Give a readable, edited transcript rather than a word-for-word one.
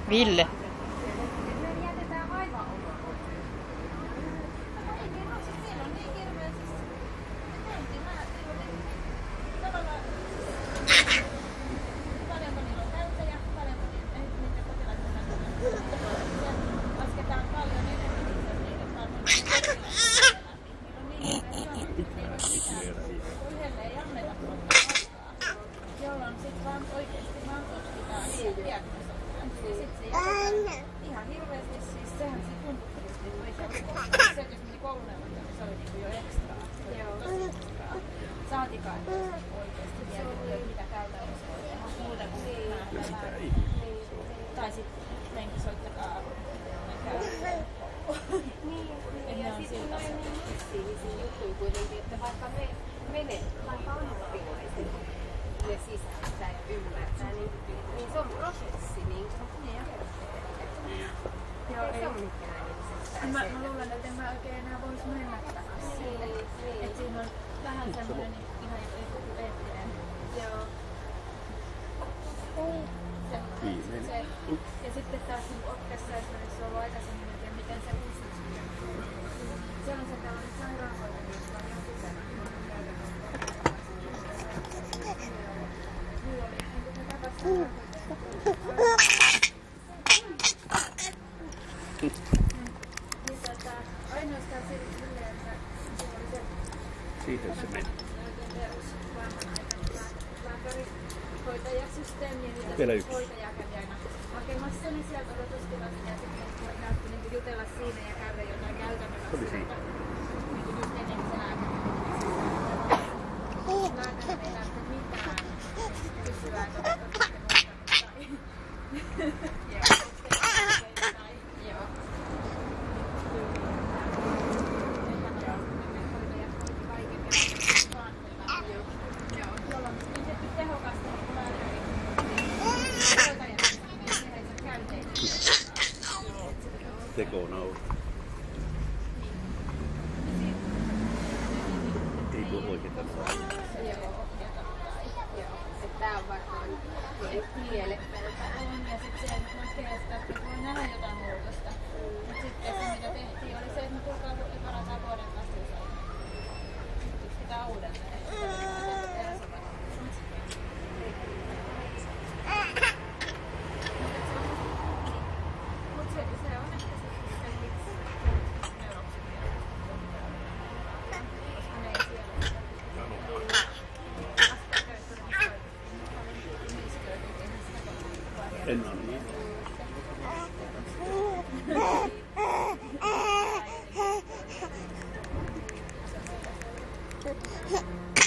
Ville. Jolloin sit vaan oikeesti vaan tutkitaan niitä ihan hirveesti siis sehän se tuntui oikeesti. Se, jos meni kouluneuvotteluun, se oli niinku jo ekstraa. Tosi ekstraa. Saatikaan, että oikeesti mietittiin, mitä käytännössä voi tehdä muuta kuin nähdä. Tai sit lenki soittakaa Niin, ja sitten noin massiivisia juttuja kuitenkin, että vaikka vaikka on oppilaiset ne sisältää ja ymmärtää, niin se on prosessi. Niin Joo, se on mikään mä luulen, että en mä oikein enää vois mennä tähän sille. Et siinä on vähän semmonen ihan joku eettinen. Joo. Ja sitten taas niin Oppessa esimerkiksi on ollut aikaisemmin, että miten se uusiksi. Siellä on se tällainen sairaanhoitaja, josta on joku sen ainoastaan silleen, että se oli se Siitä se meni. hoitajasysteemiä, mitä Vielä se yksi. hoitaja kävi aina hakemassa, niin sieltä odotustilasta ja sitten näytti niin jutella siinä ja käydä jotain käytännön asioita. Niin just ennen kuin se lääkäri ei tarvitse mitään kysyä, että oletko sitten hoitanut tai joo. Tekonauru. Ei tuo oikeeta. tää on varmaan mielekkäältä. Ja sitten se näkee sitä, että voi nähdä jotain muutosta. Mutta sitten se mitä tehtiin oli se, että me tullaan parataan vuoden päästä usein. Sitten pitää uudelleen. Mutta se on ehkä se miksi neuroksia. Koska ne ei siellä En ole niin. Thank you.